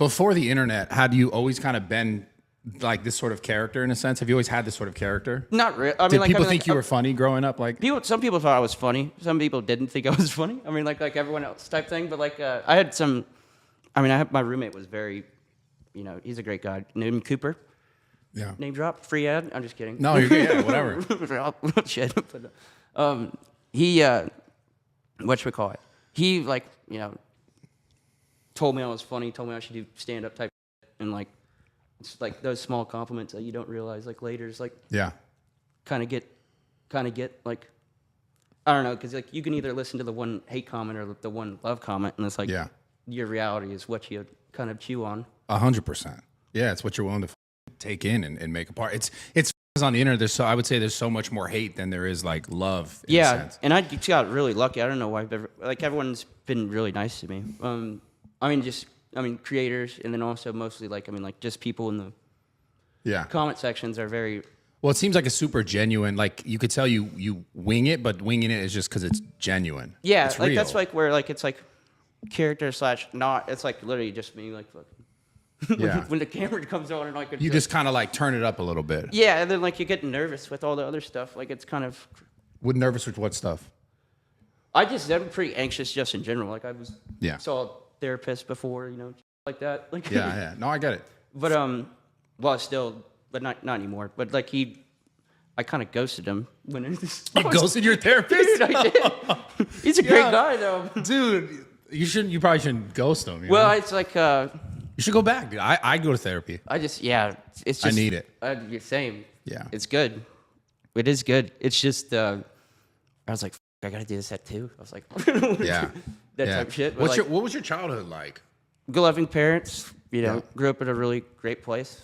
Before the internet, had you always kind of been like this sort of character in a sense? Have you always had this sort of character? Not really. I mean, Did like, people think you were funny growing up? Like some people thought I was funny. Some people didn't think I was funny. I mean, like everyone else type thing. But like, I had some. I mean, my roommate was very, he's a great guy. Named Cooper. Yeah. Name drop, free ad. I'm just kidding. No, you're good. Yeah, whatever. Shit. But, he, whatchamacallit? He like, told me I was funny. Told me I should do stand up type, and like, it's like those small compliments that you don't realize like later. It's like, yeah, kind of get like, I don't know, because like you can either listen to the one hate comment or the one love comment, and it's like, yeah, your reality is what you kind of chew on. 100%. Yeah, it's what you're willing to take in and make a part. It's on the internet. I would say there's so much more hate than there is like love. In a sense. And I just got really lucky. I don't know why everyone's been really nice to me. I mean, creators, and then also mostly just people in the comment sections are very. Well, it seems like a super genuine. Like you could tell you wing it, but winging it is just because it's genuine. Yeah, it's like real. that's like where like it's like character / not. It's like literally just me like fucking. Yeah. When the camera comes on and like you just kind of like turn it up a little bit. Yeah, and then like you get nervous with all the other stuff. Like it's kind of. What nervous with what stuff? I'm pretty anxious just in general. Like I saw a therapist before, like that. Like yeah. No, I get it. But but not anymore. But like I kind of ghosted him when you ghosted your therapist. Dude, I did. He's a great guy though. Dude, you probably shouldn't ghost him. Well, it's like you should go back, dude. I go to therapy. It's just I need it. Same. Yeah, it's good. It is good. It's just I was like, I gotta do this at 2. I was like, yeah, that type of shit. What was your childhood like? Good loving parents. Grew up in a really great place.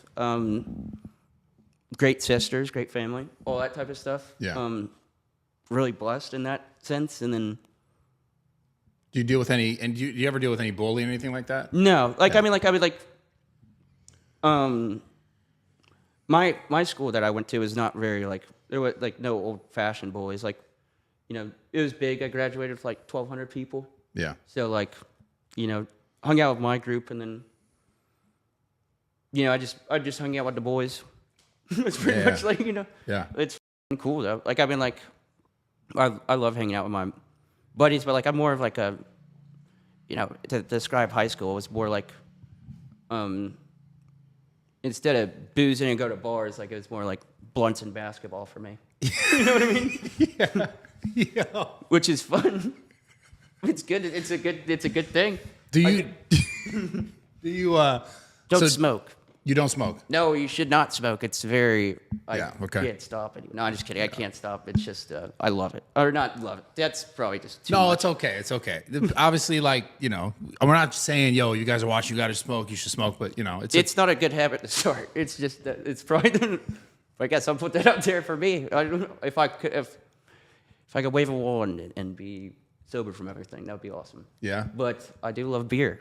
Great sisters, great family, all that type of stuff. Yeah. Really blessed in that sense, and then. Do you deal with any? And do you ever deal with any bullying or anything like that? No, my school that I went to was not very like there was like no old fashioned bullies. Like, it was big. I graduated with like 1,200 people. Yeah. So like, hung out with my group, and then, I just hung out with the boys. It's pretty much like Yeah. It's cool though. Like I love hanging out with my buddies, but like I'm more of like a, to describe high school, it was more like, instead of boozing and go to bars, like it was more like blunts and basketball for me. You know what I mean? Yeah. Which is fun. It's good. It's a good thing. Do you don't smoke? You don't smoke? No, you should not smoke. It's very. I okay. can't stop it. No, I'm just kidding. I can't stop. It's just I love it, or not love it. That's probably just too much. It's okay. It's okay. Obviously, like we're not saying, yo, you guys are watching, you got to smoke, you should smoke, but it's not a good habit to start. It's just it's probably. I guess I'll put that out there for me. I don't know if I could wave a wand and be sober from everything, that would be awesome. Yeah. But I do love beer.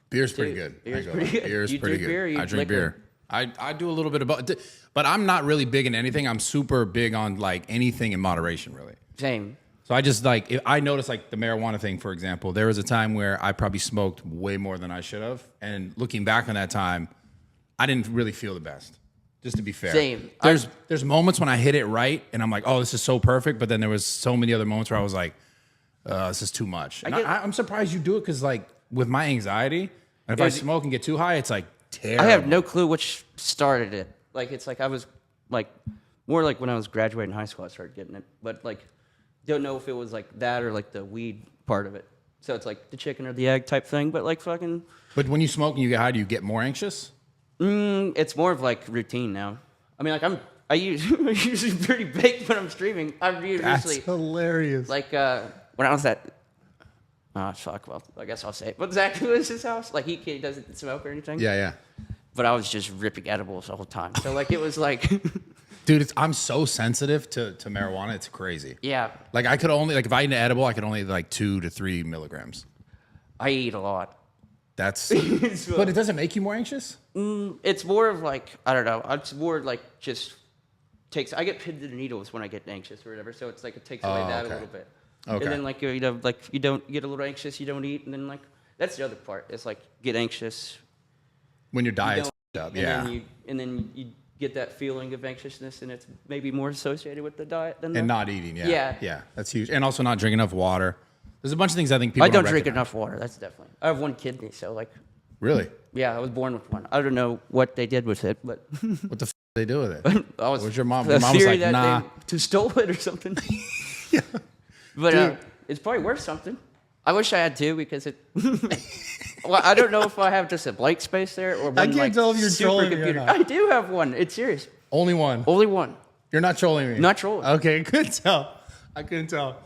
Beer's pretty good. Beer's pretty good. Beer's You pretty drink good. beer, you I drink liquor? beer. I do a little bit of both, but I'm not really big in anything. I'm super big on like anything in moderation, really. Same. So I just I noticed like the marijuana thing, for example. There was a time where I probably smoked way more than I should have, and looking back on that time, I didn't really feel the best. Just to be fair. Same. There's moments when I hit it right, and I'm like, oh, this is so perfect. But then there was so many other moments where I was like, this is too much. And I'm surprised you do it because like with my anxiety, and if I smoke and get too high, it's like terrible. I have no clue which started it. Like it's like I was like more like when I was graduating high school, I started getting it. But like don't know if it was like that or like the weed part of it. So it's like the chicken or the egg type thing. But like fucking. But when you smoke and you get high, do you get more anxious? It's more of like routine now. I mean, like I'm usually pretty baked when I'm streaming. I'm usually That's hilarious. Like when I was at fuck. Well, I guess I'll say it. But Zach Lewis's house, like he doesn't smoke or anything. Yeah. But I was just ripping edibles the whole time. So like it was like, dude, I'm so sensitive to marijuana. It's crazy. Yeah. Like I could only if I eat an edible, I could only like 2 to 3 milligrams. I eat a lot. That's. But it doesn't make you more anxious. It's more of like I don't know. It's more like just takes. I get pinned to the needles when I get anxious or whatever. So it's like it takes away that a little bit. Okay. And then like like you don't get a little anxious, you don't eat, and then like that's the other part. It's like get anxious, When your diet's up, and then you get that feeling of anxiousness, and it's maybe more associated with the diet than not eating. Yeah, that's huge, and also not drinking enough water. There's a bunch of things I think people. I don't drink enough water. That's definitely. I have one kidney, so like. Really? Yeah, I was born with one. I don't know what they did with it, but what the f did they do with it? What was your mom? Your mom was like, nah. They stole it or something. Yeah. But it's probably worth something. I wish I had two because it. Well, I don't know if I have just a blank space there or one I can't tell if you're trolling me or not. I do have one. It's serious. Only one. Only one. You're not trolling me. Not trolling. Okay, couldn't tell. I couldn't tell.